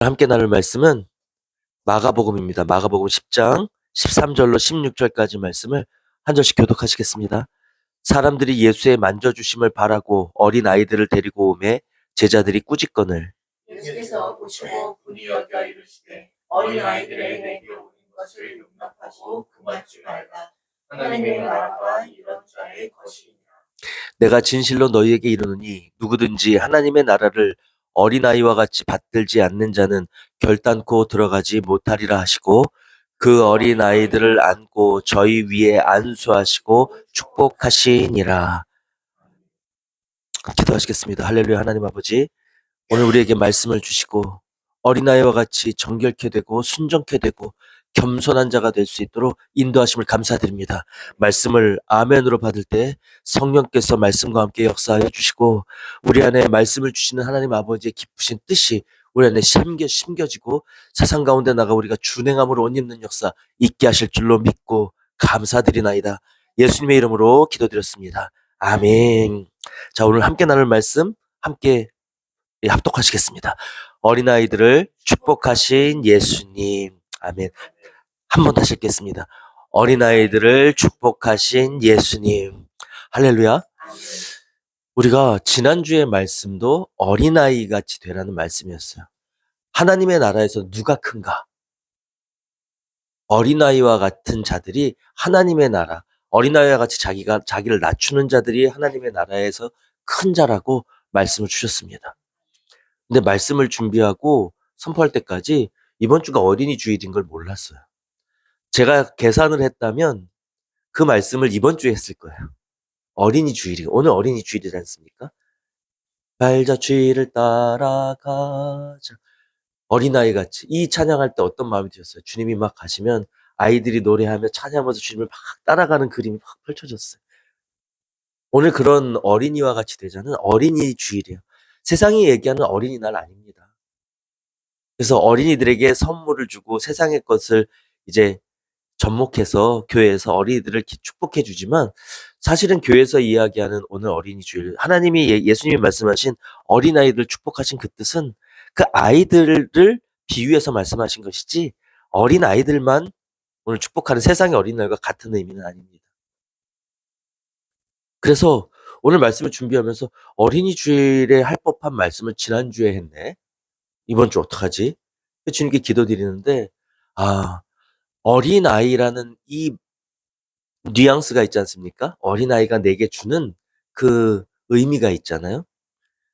함께 나눌 말씀은 마가복음입니다. 마가복음 10장 13절로 16절까지 말씀을 한 절씩 교독하시겠습니다. 사람들이 예수의 만져주심을 바라고 어린 아이들을 데리고 오매 제자들이 꾸짖거늘 예수께서 보시고 분이 여겨 이르시되 어린 아이들의 내게 오는 것을 용납하고 금할 줄 알라. 하나님의 나라와 이런 자의 것이니라. 내가 진실로 너희에게 이르노니 누구든지 하나님의 나라를 어린아이와 같이 받들지 않는 자는 결단코 들어가지 못하리라 하시고 그 어린아이들을 안고 저희 위에 안수하시고 축복하시니라. 기도하시겠습니다. 할렐루야. 하나님 아버지, 오늘 우리에게 말씀을 주시고 어린아이와 같이 정결케 되고 순정케 되고 겸손한 자가 될 수 있도록 인도하심을 감사드립니다. 말씀을 아멘으로 받을 때 성령께서 말씀과 함께 역사하여 주시고 우리 안에 말씀을 주시는 하나님 아버지의 기쁘신 뜻이 우리 안에 심겨지고 세상 가운데 나가 우리가 준행함으로 옷 입는 역사 있게 하실 줄로 믿고 감사드리나이다. 예수님의 이름으로 기도드렸습니다. 아멘. 자, 오늘 함께 나눌 말씀 함께 합독하시겠습니다. 어린아이들을 축복하신 예수님. 아멘. 한 번 다시 읽겠습니다. 어린아이들을 축복하신 예수님. 할렐루야. 우리가 지난주의 말씀도 어린아이 같이 되라는 말씀이었어요. 하나님의 나라에서 누가 큰가? 어린아이와 같은 자들이 하나님의 나라, 어린아이와 같이 자기를 낮추는 자들이 하나님의 나라에서 큰 자라고 말씀을 주셨습니다. 근데 말씀을 준비하고 선포할 때까지 이번 주가 어린이 주일인 걸 몰랐어요. 제가 계산을 했다면 그 말씀을 이번 주에 했을 거예요. 어린이 주일이, 오늘 어린이 주일이지 않습니까? 발자 주일을 따라가자. 어린아이 같이. 이 찬양할 때 어떤 마음이 드셨어요? 주님이 막 가시면 아이들이 노래하며 찬양하면서 주님을 막 따라가는 그림이 막 펼쳐졌어요. 오늘 그런 어린이와 같이 되자는 어린이 주일이에요. 세상이 얘기하는 어린이날 아닙니다. 그래서 어린이들에게 선물을 주고 세상의 것을 이제 접목해서 교회에서 어린이들을 축복해 주지만 사실은 교회에서 이야기하는 오늘 어린이 주일, 하나님이 예수님이 말씀하신 어린아이들 축복하신 그 뜻은 그 아이들을 비유해서 말씀하신 것이지 어린아이들만 오늘 축복하는 세상의 어린아이와 같은 의미는 아닙니다. 그래서 오늘 말씀을 준비하면서 어린이 주일에 할 법한 말씀을 지난주에 했네. 이번 주 어떡하지? 주님께 기도드리는데 어린아이라는 이 뉘앙스가 있지 않습니까? 어린아이가 내게 주는 그 의미가 있잖아요.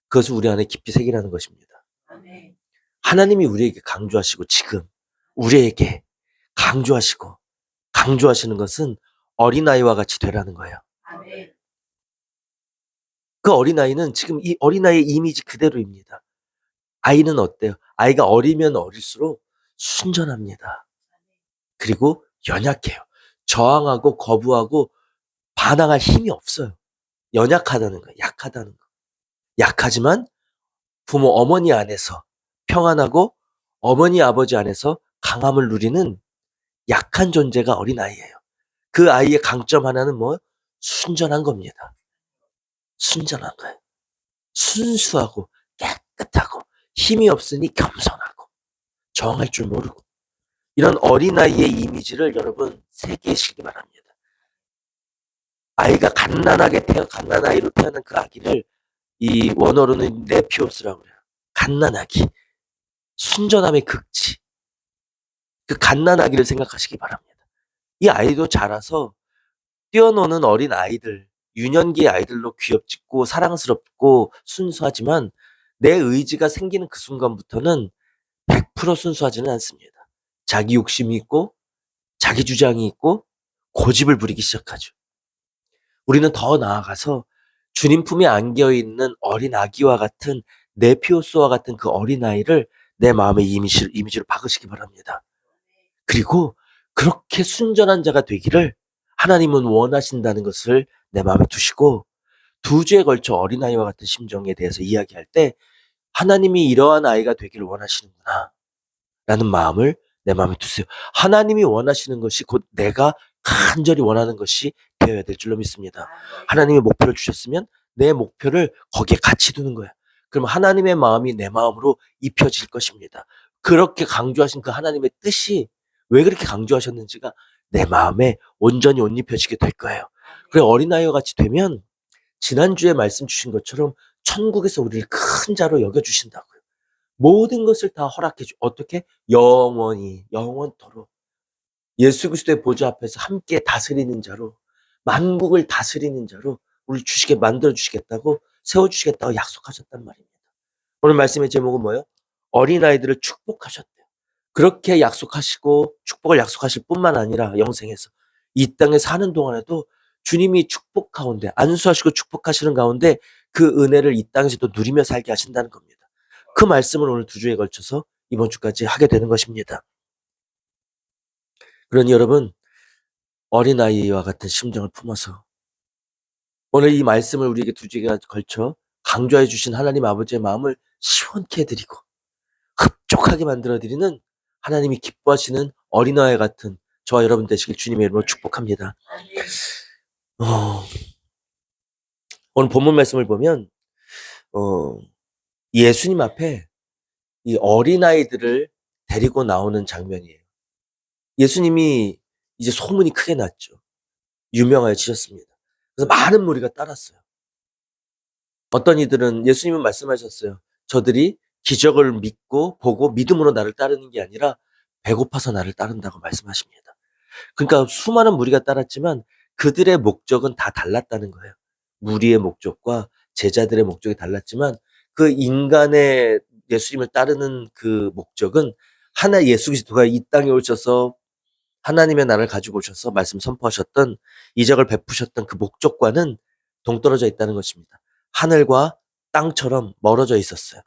그것을 우리 안에 깊이 새기라는 것입니다. 아멘. 하나님이 우리에게 강조하시고 지금 우리에게 강조하시는 것은 어린아이와 같이 되라는 거예요. 아멘. 그 어린아이는 지금 이 어린아이의 이미지 그대로입니다. 아이는 어때요? 아이가 어리면 어릴수록 순전합니다. 그리고 연약해요. 저항하고 거부하고 반항할 힘이 없어요. 연약하다는 거예요. 약하다는 거. 약하지만 부모 어머니 안에서 평안하고 어머니 아버지 안에서 강함을 누리는 약한 존재가 어린아이예요. 그 아이의 강점 하나는 뭐? 순전한 겁니다. 순전한 거예요. 순수하고 깨끗하고 힘이 없으니 겸손하고 저항할 줄 모르고 이런 어린아이의 이미지를 여러분 새기시기 바랍니다. 아이가 갓난아이로 태어난 그 아기를 이 원어로는 네피오스라고 그래요. 갓난아기. 순전함의 극치. 그 갓난아기를 생각하시기 바랍니다. 이 아이도 자라서 뛰어노는 어린 아이들, 유년기의 아이들로 귀엽고 사랑스럽고 순수하지만 내 의지가 생기는 그 순간부터는 100% 순수하지는 않습니다. 자기 욕심이 있고 자기 주장이 있고 고집을 부리기 시작하죠. 우리는 더 나아가서 주님 품에 안겨있는 어린 아기와 같은 네피오스와 같은 그 어린아이를 내 마음의 이미지로 박으시기 바랍니다. 그리고 그렇게 순전한 자가 되기를 하나님은 원하신다는 것을 내 마음에 두시고 두 주에 걸쳐 어린아이와 같은 심정에 대해서 이야기할 때 하나님이 이러한 아이가 되기를 원하시는구나 라는 마음을 내 마음에 두세요. 하나님이 원하시는 것이 곧 내가 간절히 원하는 것이 되어야 될 줄로 믿습니다. 하나님의 목표를 주셨으면 내 목표를 거기에 같이 두는 거예요. 그럼 하나님의 마음이 내 마음으로 입혀질 것입니다. 그렇게 강조하신 그 하나님의 뜻이 왜 그렇게 강조하셨는지가 내 마음에 온전히 옷 입혀지게 될 거예요. 그래 어린아이와 같이 되면 지난주에 말씀 주신 것처럼 천국에서 우리를 큰 자로 여겨주신다고요. 모든 것을 다 허락해 주 어떻게? 영원히 영원토록 예수 그리스도의 보좌 앞에서 함께 다스리는 자로 만국을 다스리는 자로 우리를 주시게 만들어 주시겠다고 세워 주시겠다고 약속하셨단 말입니다. 오늘 말씀의 제목은 뭐예요? 어린아이들을 축복하셨대요. 그렇게 약속하시고 축복을 약속하실 뿐만 아니라 영생에서 이 땅에 사는 동안에도 주님이 축복 가운데 안수하시고 축복하시는 가운데 그 은혜를 이 땅에서도 누리며 살게 하신다는 겁니다. 그 말씀을 오늘 두 주에 걸쳐서 이번 주까지 하게 되는 것입니다. 그러니 여러분 어린아이와 같은 심정을 품어서 오늘 이 말씀을 우리에게 두 주에 걸쳐 강조해 주신 하나님 아버지의 마음을 시원케 해드리고 흡족하게 만들어드리는 하나님이 기뻐하시는 어린아이 같은 저와 여러분 되시길 주님의 이름으로 축복합니다. 오늘 본문 말씀을 보면 예수님 앞에 이 어린아이들을 데리고 나오는 장면이에요. 예수님이 이제 소문이 크게 났죠. 유명해지셨습니다. 그래서 많은 무리가 따랐어요. 어떤 이들은 예수님은 말씀하셨어요. 저들이 기적을 믿고 보고 믿음으로 나를 따르는 게 아니라 배고파서 나를 따른다고 말씀하십니다. 그러니까 수많은 무리가 따랐지만 그들의 목적은 다 달랐다는 거예요. 무리의 목적과 제자들의 목적이 달랐지만 그 인간의 예수님을 따르는 그 목적은 하나 예수 그리스도가 이 땅에 오셔서 하나님의 나라를 가지고 오셔서 말씀 선포하셨던 이적을 베푸셨던 그 목적과는 동떨어져 있다는 것입니다. 하늘과 땅처럼 멀어져 있었어요.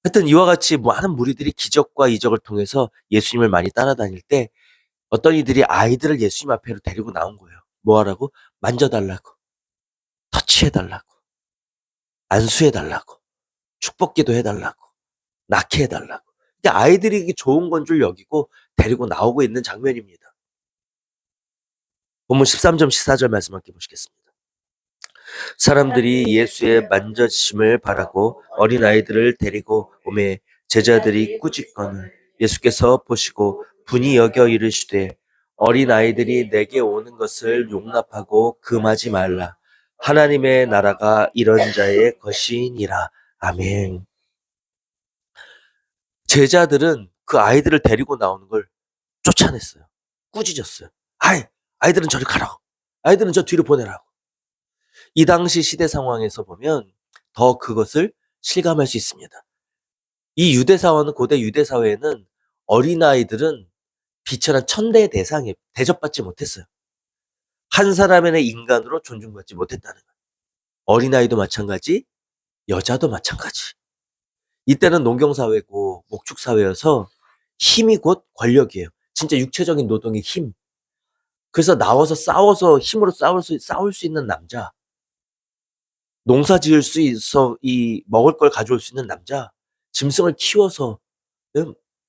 하여튼 이와 같이 많은 무리들이 기적과 이적을 통해서 예수님을 많이 따라다닐 때 어떤 이들이 아이들을 예수님 앞에로 데리고 나온 거예요. 뭐 하라고? 만져달라고, 터치해달라고, 안수해달라고, 축복기도 해달라고, 낳게 해달라고. 그러니까 아이들이 이게 좋은 건 줄 여기고 데리고 나오고 있는 장면입니다. 본문 13절 14절 말씀 함께 보시겠습니다. 사람들이 예수의 만져지심을 바라고 어린아이들을 데리고 오매 제자들이 꾸짖거늘 예수께서 보시고 분이 여겨 이르시되 어린아이들이 내게 오는 것을 용납하고 금하지 말라. 하나님의 나라가 이런 자의 것이니라. 아멘. 제자들은 그 아이들을 데리고 나오는 걸 쫓아냈어요. 꾸짖었어요. 아이들은 저리 가라고. 아이들은 저 뒤로 보내라고. 이 당시 시대 상황에서 보면 더 그것을 실감할 수 있습니다. 이 유대사회는 고대 유대사회에는 어린아이들은 비천한 천대의 대상에 대접받지 못했어요. 한 사람의 인간으로 존중받지 못했다는 거예요. 어린아이도 마찬가지, 여자도 마찬가지. 이때는 농경사회고 목축사회여서 힘이 곧 권력이에요. 진짜 육체적인 노동의 힘. 그래서 나와서 싸워서 힘으로 싸울 수 있는 남자, 농사 지을 수 있어 이 먹을 걸 가져올 수 있는 남자, 짐승을 키워서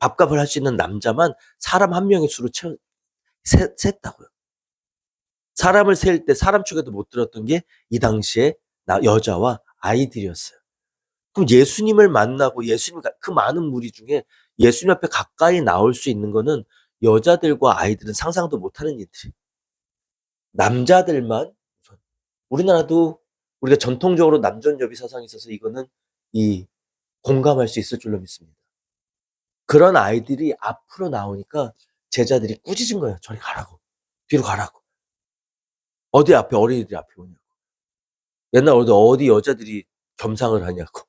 밥값을 할 수 있는 남자만 사람 한 명의 수로 셌다고요. 사람을 셀 때 사람 축에도 못 들었던 게 이 당시에 여자와 아이들이었어요. 그럼 예수님을 만나고 예수님 그 많은 무리 중에 예수님 앞에 가까이 나올 수 있는 거는 여자들과 아이들은 상상도 못하는 일들이. 남자들만 우리나라도 우리가 전통적으로 남존여비 사상이 있어서 이거는 공감할 수 있을 줄로 믿습니다. 그런 아이들이 앞으로 나오니까 제자들이 꾸짖은 거예요. 저리 가라고. 뒤로 가라고. 어디 앞에 어린이들이 앞에 오냐고. 옛날 어디 여자들이 겸상을 하냐고.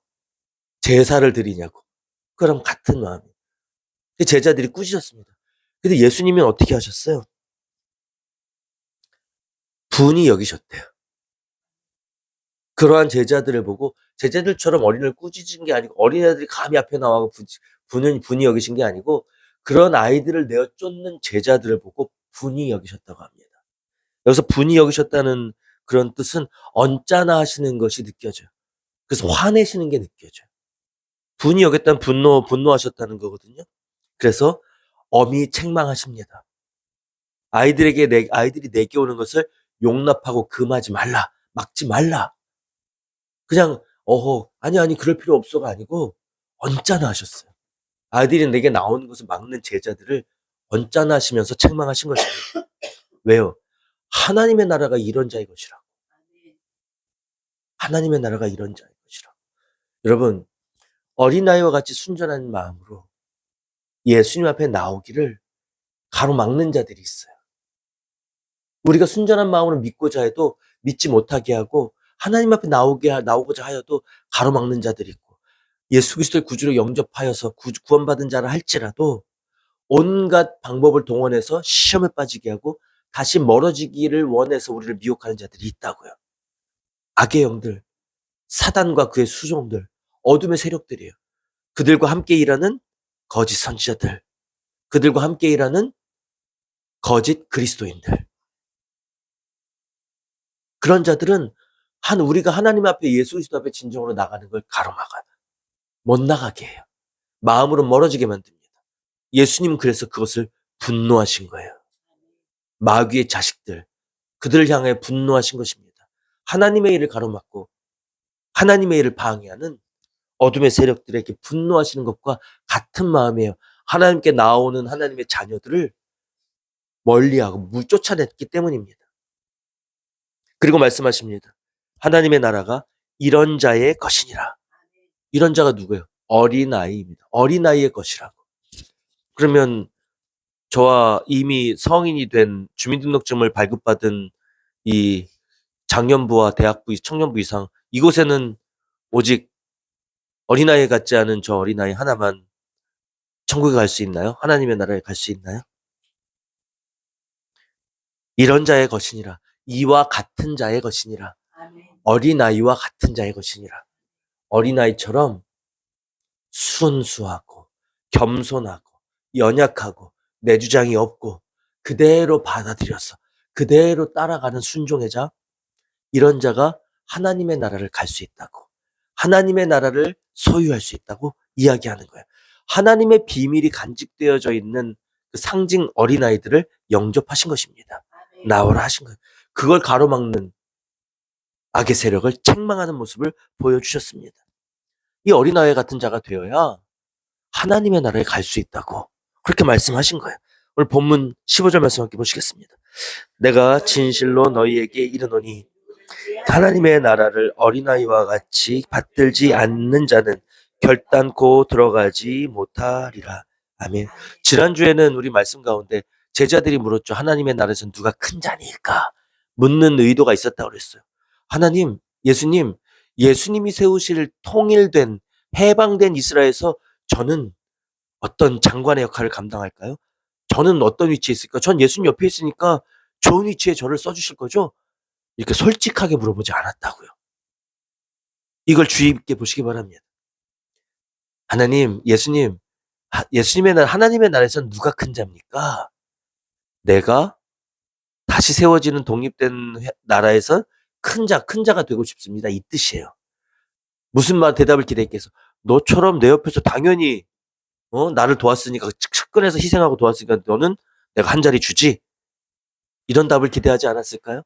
제사를 드리냐고. 그럼 같은 마음이에요. 제자들이 꾸짖었습니다. 근데 예수님은 어떻게 하셨어요? 분이 여기셨대요. 그러한 제자들을 보고 제자들처럼 어린이를 꾸짖은 게 아니고 어린애들이 감히 앞에 나와서 분이 여기신 게 아니고 그런 아이들을 내어 쫓는 제자들을 보고 분이 여기셨다고 합니다. 여기서 분이 여기셨다는 그런 뜻은 언짢아 하시는 것이 느껴져요. 그래서 화내시는 게 느껴져요. 분이 여겼다는 분노하셨다는 거거든요. 그래서 엄히 책망하십니다. 아이들이 내게 오는 것을 용납하고 금하지 말라. 막지 말라. 그냥 아니 그럴 필요 없어가 아니고 언짢아 하셨어요. 아들이 내게 나오는 것을 막는 제자들을 언짢아하시면서 책망하신 것입니다. 왜요? 하나님의 나라가 이런 자의 것이라. 하나님의 나라가 이런 자의 것이라. 여러분, 어린아이와 같이 순전한 마음으로 예수님 앞에 나오기를 가로막는 자들이 있어요. 우리가 순전한 마음으로 믿고자 해도 믿지 못하게 하고 하나님 앞에 나오고자 하여도 가로막는 자들이 있고 예수 그리스도의 구주로 영접하여서 구원받은 자라 할지라도 온갖 방법을 동원해서 시험에 빠지게 하고 다시 멀어지기를 원해서 우리를 미혹하는 자들이 있다고요. 악의 영들, 사단과 그의 수종들, 어둠의 세력들이에요. 그들과 함께 일하는 거짓 선지자들, 그들과 함께 일하는 거짓 그리스도인들. 그런 자들은 우리가 하나님 앞에 예수 그리스도 앞에 진정으로 나가는 걸 가로막아요. 못 나가게 해요. 마음으로 멀어지게 만듭니다. 예수님은 그래서 그것을 분노하신 거예요. 마귀의 자식들, 그들을 향해 분노하신 것입니다. 하나님의 일을 가로막고 하나님의 일을 방해하는 어둠의 세력들에게 분노하시는 것과 같은 마음이에요. 하나님께 나오는 하나님의 자녀들을 멀리하고 쫓아냈기 때문입니다. 그리고 말씀하십니다. 하나님의 나라가 이런 자의 것이니라. 이런 자가 누구예요? 어린아이입니다. 어린아이의 것이라고. 그러면 저와 이미 성인이 된 주민등록증을 발급받은 이 장년부와 대학부, 청년부 이상 이곳에는 오직 어린아이 같지 않은 저 어린아이 하나만 천국에 갈 수 있나요? 하나님의 나라에 갈 수 있나요? 이런 자의 것이니라. 이와 같은 자의 것이니라. 어린아이와 같은 자의 것이니라. 어린아이처럼 순수하고 겸손하고 연약하고 내 주장이 없고 그대로 받아들여서 그대로 따라가는 순종의 자, 이런 자가 하나님의 나라를 갈 수 있다고, 하나님의 나라를 소유할 수 있다고 이야기하는 거예요. 하나님의 비밀이 간직되어져 있는 그 상징 어린아이들을 영접하신 것입니다. 나오라 하신 거예요. 그걸 가로막는 악의 세력을 책망하는 모습을 보여주셨습니다. 이 어린아이 같은 자가 되어야 하나님의 나라에 갈 수 있다고 그렇게 말씀하신 거예요. 오늘 본문 15절 말씀 함께 보시겠습니다. 내가 진실로 너희에게 이르노니 하나님의 나라를 어린아이와 같이 받들지 않는 자는 결단코 들어가지 못하리라. 아멘. 지난주에는 우리 말씀 가운데 제자들이 물었죠. 하나님의 나라에서 누가 큰 자니까? 묻는 의도가 있었다고 그랬어요. 하나님, 예수님이 세우실 통일된 해방된 이스라엘에서 저는 어떤 장관의 역할을 감당할까요? 저는 어떤 위치에 있을까? 전 예수님 옆에 있으니까 좋은 위치에 저를 써주실 거죠? 이렇게 솔직하게 물어보지 않았다고요. 이걸 주의 깊게 보시기 바랍니다. 예수님의 나라, 하나님의 나라에서는 누가 큰 자입니까? 내가 다시 세워지는 독립된 나라에서 큰 자가 되고 싶습니다. 이 뜻이에요. 무슨 말 대답을 기대했겠어? 너처럼 내 옆에서 당연히 나를 도왔으니까 측근에서 희생하고 도왔으니까 너는 내가 한 자리 주지. 이런 답을 기대하지 않았을까요?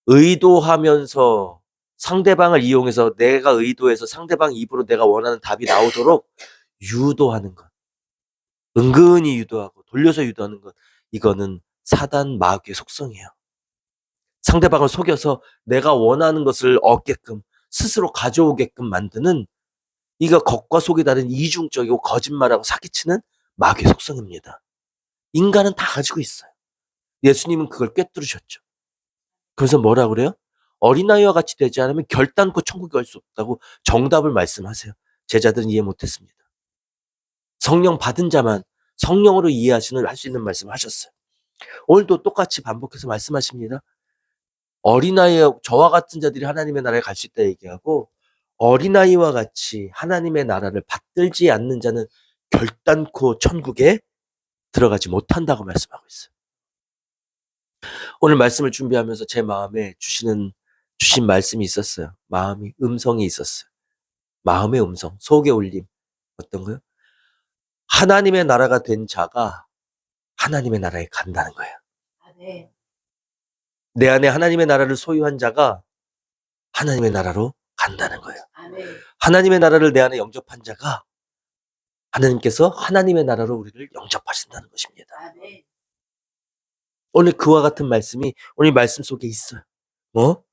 의도하면서 상대방을 이용해서 내가 의도해서 상대방 입으로 내가 원하는 답이 나오도록 유도하는 것. 은근히 유도하고 돌려서 유도하는 것. 이거는 사단 마귀의 속성이에요. 상대방을 속여서 내가 원하는 것을 얻게끔 스스로 가져오게끔 만드는 이거 겉과 속이 다른 이중적이고 거짓말하고 사기치는 마귀의 속성입니다. 인간은 다 가지고 있어요. 예수님은 그걸 꿰뚫으셨죠. 그래서 뭐라 그래요? 어린아이와 같이 되지 않으면 결단코 천국에 갈 수 없다고 정답을 말씀하세요. 제자들은 이해 못했습니다. 성령 받은 자만 성령으로 할 수 있는 말씀을 하셨어요. 오늘도 똑같이 반복해서 말씀하십니다. 저와 같은 자들이 하나님의 나라에 갈 수 있다 얘기하고 어린아이와 같이 하나님의 나라를 받들지 않는 자는 결단코 천국에 들어가지 못한다고 말씀하고 있어요. 오늘 말씀을 준비하면서 제 마음에 주신 말씀이 있었어요. 음성이 있었어요. 마음의 음성, 속의 울림. 어떤 거요? 하나님의 나라가 된 자가 하나님의 나라에 간다는 거예요. 내 안에 하나님의 나라를 소유한 자가 하나님의 나라로 간다는 거예요. 하나님의 나라를 내 안에 영접한 자가 하나님께서 하나님의 나라로 우리를 영접하신다는 것입니다. 아멘. 오늘 그와 같은 말씀이 오늘 말씀 속에 있어요. 뭐?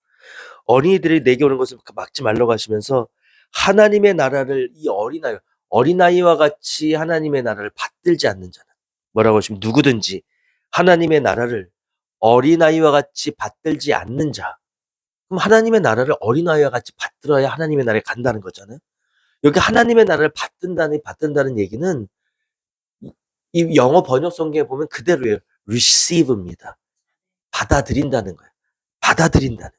어린이들이 내게 오는 것을 막지 말라고 하시면서 하나님의 나라를 이 어린아이와 같이 하나님의 나라를 받들지 않는 자는 뭐라고 하시면 누구든지 하나님의 나라를 어린아이와 같이 받들지 않는 자. 그럼 하나님의 나라를 어린아이와 같이 받들어야 하나님의 나라에 간다는 거잖아요. 여기 하나님의 나라를 받든다는 얘기는 이 영어 번역 성경에 보면 그대로예요. receive입니다. 받아들인다는 거예요. 받아들인다는 거예요.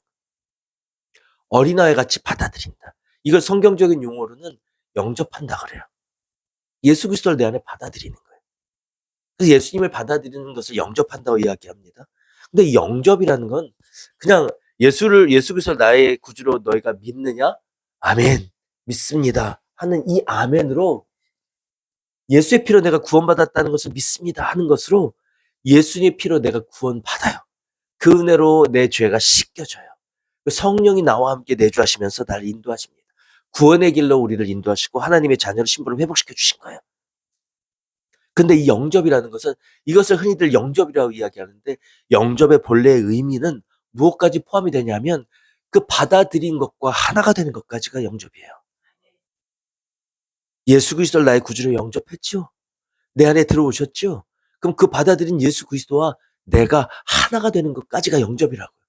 어린아이 같이 받아들인다. 이걸 성경적인 용어로는 영접한다 그래요. 예수 그리스도를 내 안에 받아들이는 거예요. 그래서 예수님을 받아들이는 것을 영접한다고 이야기합니다. 근데 이 영접이라는 건 그냥 예수 그리스도를 나의 구주로 너희가 믿느냐? 아멘. 믿습니다. 하는 이 아멘으로 예수의 피로 내가 구원받았다는 것을 믿습니다 하는 것으로 예수님의 피로 내가 구원받아요. 그 은혜로 내 죄가 씻겨져요. 성령이 나와 함께 내주하시면서 나를 인도하십니다. 구원의 길로 우리를 인도하시고 하나님의 자녀로 신분을 회복시켜 주신 거예요. 근데 이 영접이라는 것은 이것을 흔히들 영접이라고 이야기하는데 영접의 본래의 의미는 무엇까지 포함이 되냐면 그 받아들인 것과 하나가 되는 것까지가 영접이에요. 예수 그리스도를 나의 구주로 영접했죠. 내 안에 들어오셨죠. 그럼 그 받아들인 예수 그리스도와 내가 하나가 되는 것까지가 영접이라고요.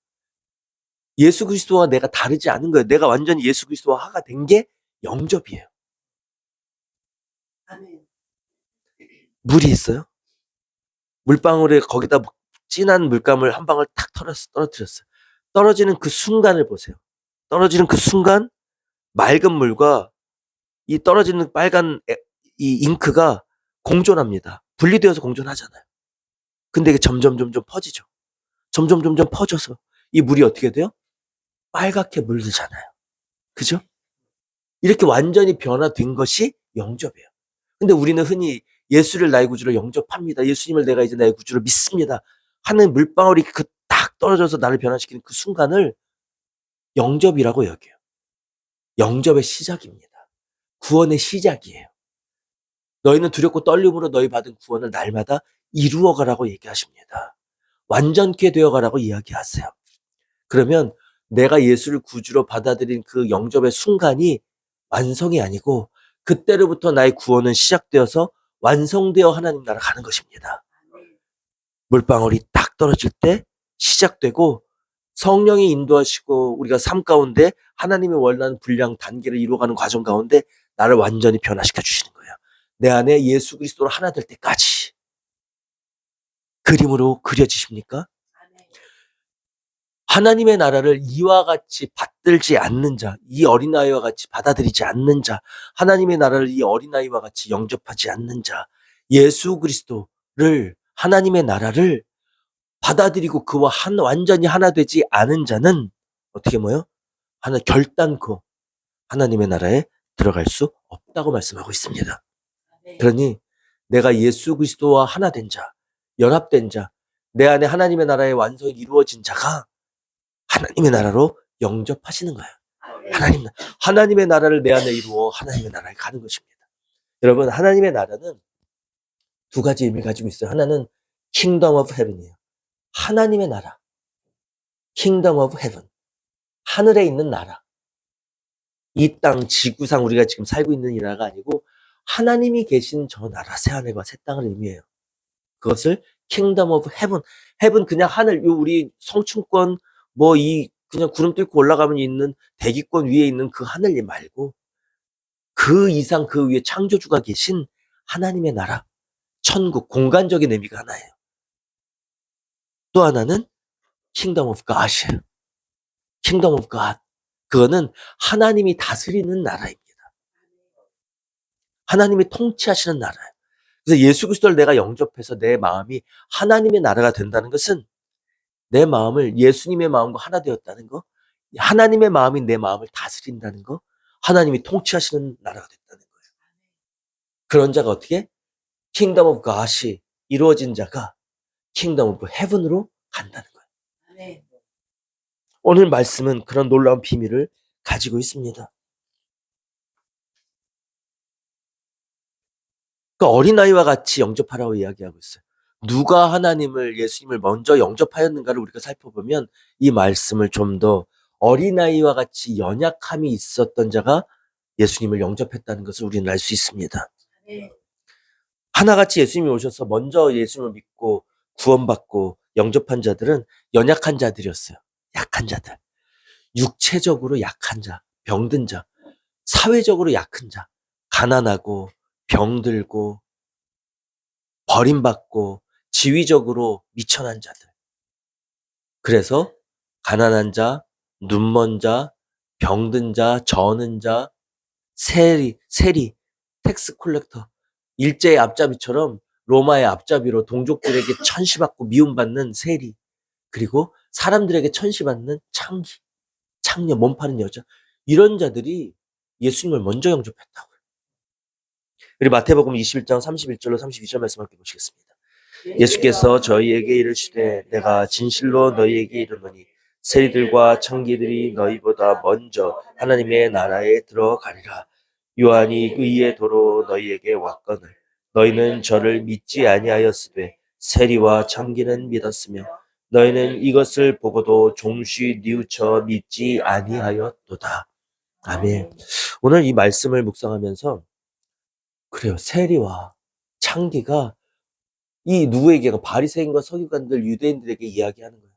예수 그리스도와 내가 다르지 않은 거예요. 내가 완전히 예수 그리스도와 하나가 된 게 영접이에요. 아멘. 물이 있어요. 물방울에 거기다 진한 물감을 한 방울 탁 떨어뜨렸어요. 떨어지는 그 순간을 보세요. 떨어지는 그 순간 맑은 물과 이 떨어지는 빨간 이 잉크가 공존합니다. 분리되어서 공존하잖아요. 근데 이게 점점 퍼지죠. 점점 퍼져서 이 물이 어떻게 돼요? 빨갛게 물들잖아요. 그죠? 이렇게 완전히 변화된 것이 영접이에요. 근데 우리는 흔히 예수를 나의 구주로 영접합니다. 예수님을 내가 이제 나의 구주로 믿습니다. 하는 물방울이 그 딱 떨어져서 나를 변화시키는 그 순간을 영접이라고 여겨요. 영접의 시작입니다. 구원의 시작이에요. 너희는 두렵고 떨림으로 너희 받은 구원을 날마다 이루어가라고 얘기하십니다. 완전케 되어가라고 이야기하세요. 그러면 내가 예수를 구주로 받아들인 그 영접의 순간이 완성이 아니고 그때로부터 나의 구원은 시작되어서 완성되어 하나님 나라 가는 것입니다. 물방울이 딱 떨어질 때 시작되고 성령이 인도하시고 우리가 삶 가운데 하나님의 원하는 분량 단계를 이루어가는 과정 가운데 나를 완전히 변화시켜 주시는 거예요. 내 안에 예수 그리스도로 하나 될 때까지. 그림으로 그려지십니까? 하나님의 나라를 이와 같이 받들지 않는 자, 이 어린아이와 같이 받아들이지 않는 자, 하나님의 나라를 이 어린아이와 같이 영접하지 않는 자, 예수 그리스도를, 하나님의 나라를 받아들이고 그와 완전히 하나 되지 않은 자는 어떻게 뭐요? 결단코 하나님의 나라에 들어갈 수 없다고 말씀하고 있습니다. 그러니 내가 예수 그리스도와 하나 된 자, 연합된 자, 내 안에 하나님의 나라의 완성이 이루어진 자가 하나님의 나라로 영접하시는 거예요. 하나님의 나라를 내 안에 이루어 하나님의 나라에 가는 것입니다. 여러분, 하나님의 나라는 두 가지 의미를 가지고 있어요. 하나는 Kingdom of Heaven이에요. 하나님의 나라. Kingdom of Heaven. 하늘에 있는 나라. 이 땅, 지구상 우리가 지금 살고 있는 이 나라가 아니고 하나님이 계신 저 나라, 새하늘과 새 땅을 의미해요. 그것을 Kingdom of Heaven. Heaven 그냥 하늘, 우리 성층권 그냥 구름 뚫고 올라가면 있는 대기권 위에 있는 그 하늘 말고 그 이상 그 위에 창조주가 계신 하나님의 나라, 천국, 공간적인 의미가 하나예요. 또 하나는 Kingdom of God이에요. Kingdom of God. 그거는 하나님이 다스리는 나라입니다. 하나님이 통치하시는 나라예요. 그래서 예수 그리스도를 내가 영접해서 내 마음이 하나님의 나라가 된다는 것은 내 마음을 예수님의 마음과 하나 되었다는 거, 하나님의 마음이 내 마음을 다스린다는 거, 하나님이 통치하시는 나라가 됐다는 거예요. 그런 자가 어떻게? Kingdom of God이 이루어진 자가 Kingdom of Heaven으로 간다는 거예요. 오늘 말씀은 그런 놀라운 비밀을 가지고 있습니다. 그러니까 어린아이와 같이 영접하라고 이야기하고 있어요. 누가 예수님을 먼저 영접하였는가를 우리가 살펴보면 이 말씀을 좀 더 어린아이와 같이 연약함이 있었던 자가 예수님을 영접했다는 것을 우리는 알 수 있습니다. 네. 하나같이 예수님이 오셔서 먼저 예수님을 믿고 구원받고 영접한 자들은 연약한 자들이었어요. 약한 자들. 육체적으로 약한 자, 병든 자, 사회적으로 약한 자, 가난하고 병들고 버림받고 지위적으로 미천한 자들. 그래서 가난한 자, 눈먼 자, 병든 자, 저는 자, 세리, 텍스 콜렉터, 일제의 앞잡이처럼 로마의 앞잡이로 동족들에게 천시받고 미움받는 세리, 그리고 사람들에게 천시받는 창녀, 몸 파는 여자, 이런 자들이 예수님을 먼저 영접했다고요. 우리 마태복음 21장 31절로 32절 말씀 함께 보시겠습니다. 예수께서 저희에게 이르시되 내가 진실로 너희에게 이르노니 세리들과 창기들이 너희보다 먼저 하나님의 나라에 들어가리라. 요한이 의의 도로 너희에게 왔거늘 너희는 저를 믿지 아니하였으되 세리와 창기는 믿었으며 너희는 이것을 보고도 종시 뉘우쳐 믿지 아니하였도다. 아멘. 오늘 이 말씀을 묵상하면서 그래요. 세리와 창기가 이 누구에게가 바리새인과 서기관들 유대인들에게 이야기하는 거예요.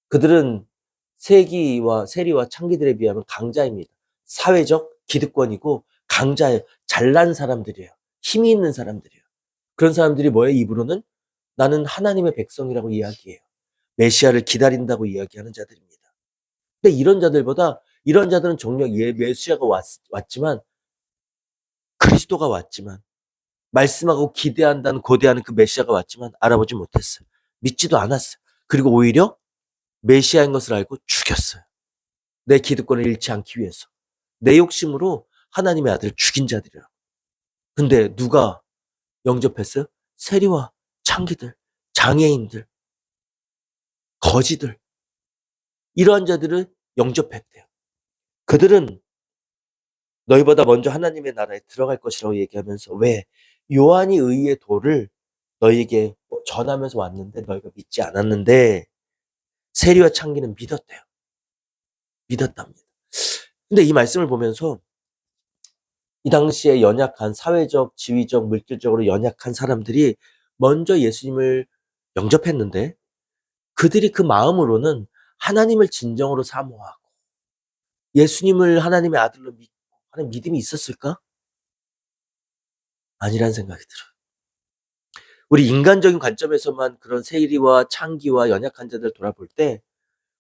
그들은 세리와 창기들에 비하면 강자입니다. 사회적 기득권이고 강자예요. 잘난 사람들이에요. 힘이 있는 사람들이에요. 그런 사람들이 뭐예요? 입으로는 나는 하나님의 백성이라고 이야기해요. 메시아를 기다린다고 이야기하는 자들입니다. 근데 이런 자들은 정녕 메시아가 왔지만 그리스도가 왔지만 말씀하고 기대한다는 고대하는 그 메시아가 왔지만 알아보지 못했어요. 믿지도 않았어요. 그리고 오히려 메시아인 것을 알고 죽였어요. 내 기득권을 잃지 않기 위해서. 내 욕심으로 하나님의 아들을 죽인 자들이라고. 근데 누가 영접했어요? 세리와 창기들, 장애인들, 거지들. 이러한 자들을 영접했대요. 그들은 너희보다 먼저 하나님의 나라에 들어갈 것이라고 얘기하면서 왜? 요한이 의의 도를 너희에게 전하면서 왔는데 너희가 믿지 않았는데 세리와 창기는 믿었대요. 믿었답니다. 근데 이 말씀을 보면서 이 당시에 연약한 사회적, 지위적, 물질적으로 연약한 사람들이 먼저 예수님을 영접했는데 그들이 그 마음으로는 하나님을 진정으로 사모하고 예수님을 하나님의 아들로 믿고 하는 믿음이 있었을까? 아니란 생각이 들어요. 우리 인간적인 관점에서만 그런 세리와 창기와 연약한 자들 돌아볼 때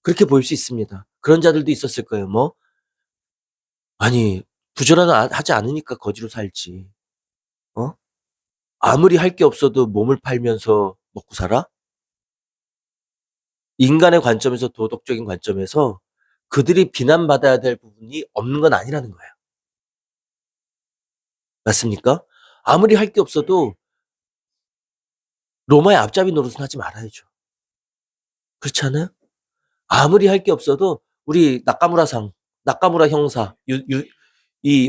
그렇게 보일 수 있습니다. 그런 자들도 있었을 거예요. 아니 부지런하지 않으니까 거지로 살지. 어? 아무리 할 게 없어도 몸을 팔면서 먹고 살아? 인간의 관점에서 도덕적인 관점에서 그들이 비난받아야 될 부분이 없는 건 아니라는 거예요. 맞습니까? 아무리 할 게 없어도 로마의 앞잡이 노릇은 하지 말아야죠. 그렇지 않아요? 아무리 할 게 없어도 우리 나카무라 형사,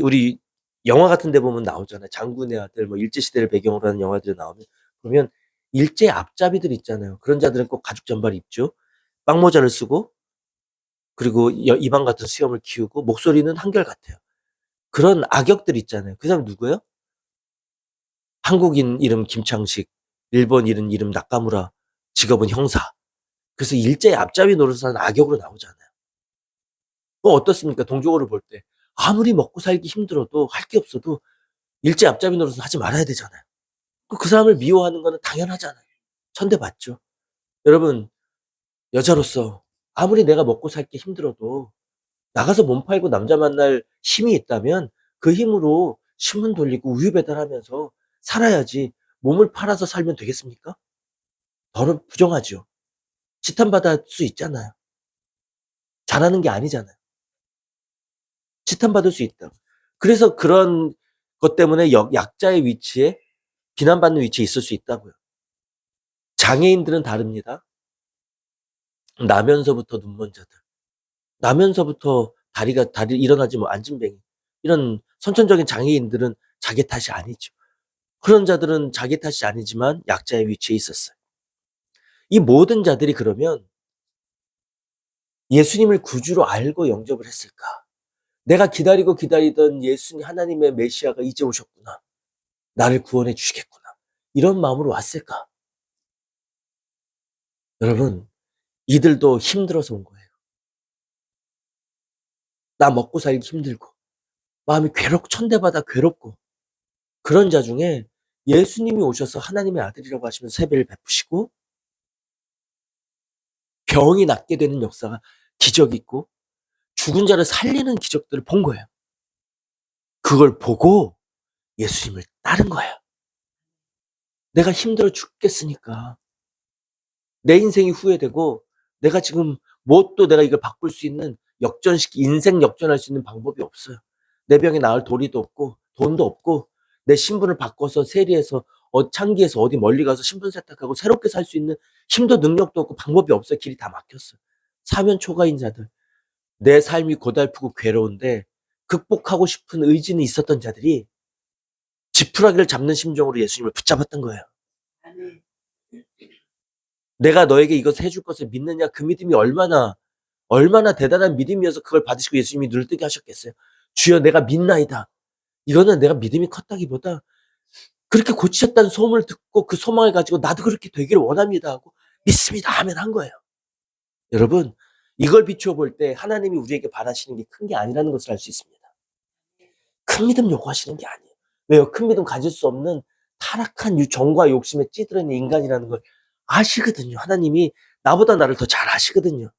우리 영화 같은 데 보면 나오잖아요. 장군의 아들, 일제시대를 배경으로 하는 영화들이 나오면, 보면 일제 앞잡이들 있잖아요. 그런 자들은 꼭 가죽 잠바를 입죠. 빵모자를 쓰고, 그리고 이방 같은 수염을 키우고, 목소리는 한결같아요. 그런 악역들 있잖아요. 그 사람 누구예요? 한국인 이름 김창식, 일본 이름 나카무라, 직업은 형사. 그래서 일제의 앞잡이 노릇을 하는 악역으로 나오잖아요. 어떻습니까? 동족으로 볼 때. 아무리 먹고 살기 힘들어도 할 게 없어도 일제 앞잡이 노릇은 하지 말아야 되잖아요. 그 사람을 미워하는 거는 당연하잖아요. 천대받죠. 여러분, 여자로서 아무리 내가 먹고 살기 힘들어도 나가서 몸 팔고 남자 만날 힘이 있다면 그 힘으로 신문 돌리고 우유 배달하면서 살아야지 몸을 팔아서 살면 되겠습니까? 부정하죠. 지탄받을 수 있잖아요. 잘하는 게 아니잖아요. 지탄받을 수 있다. 그래서 그런 것 때문에 약자의 위치에 비난받는 위치에 있을 수 있다고요. 장애인들은 다릅니다. 나면서부터 눈먼 자들, 나면서부터 다리 일어나지 뭐 안진뱅이 이런 선천적인 장애인들은 자기 탓이 아니죠. 그런 자들은 자기 탓이 아니지만 약자의 위치에 있었어요. 이 모든 자들이 그러면 예수님을 구주로 알고 영접을 했을까? 내가 기다리고 기다리던 예수님 하나님의 메시아가 이제 오셨구나. 나를 구원해 주시겠구나. 이런 마음으로 왔을까? 여러분, 이들도 힘들어서 온 거예요. 나 먹고 살기 힘들고, 마음이 천대받아 괴롭고, 그런 자 중에 예수님이 오셔서 하나님의 아들이라고 하시면서 세배를 베푸시고, 병이 낫게 되는 역사가 기적이 있고, 죽은 자를 살리는 기적들을 본 거예요. 그걸 보고 예수님을 따른 거예요. 내가 힘들어 죽겠으니까. 내 인생이 후회되고, 내가 지금 뭣도 내가 이걸 바꿀 수 있는 인생 역전할 수 있는 방법이 없어요. 내 병에 나을 도리도 없고, 돈도 없고, 내 신분을 바꿔서 세리에서, 창기에서 어디 멀리 가서 신분 세탁하고 새롭게 살 수 있는 힘도 능력도 없고 방법이 없어요. 길이 다 막혔어요. 사면 초가인 자들. 내 삶이 고달프고 괴로운데 극복하고 싶은 의지는 있었던 자들이 지푸라기를 잡는 심정으로 예수님을 붙잡았던 거예요. 아멘. 내가 너에게 이것을 해줄 것을 믿느냐? 그 믿음이 얼마나 대단한 믿음이어서 그걸 받으시고 예수님이 눈을 뜨게 하셨겠어요. 주여 내가 믿나이다. 이거는 내가 믿음이 컸다기보다 그렇게 고치셨다는 소문을 듣고 그 소망을 가지고 나도 그렇게 되기를 원합니다 하고 믿습니다 하면 한 거예요. 여러분, 이걸 비추어 볼 때 하나님이 우리에게 바라시는 게 큰 게 아니라는 것을 알 수 있습니다. 큰 믿음 요구하시는 게 아니에요. 왜요? 큰 믿음 가질 수 없는 타락한 정과 욕심에 찌들어있는 인간이라는 걸 아시거든요. 하나님이 나보다 나를 더 잘 아시거든요.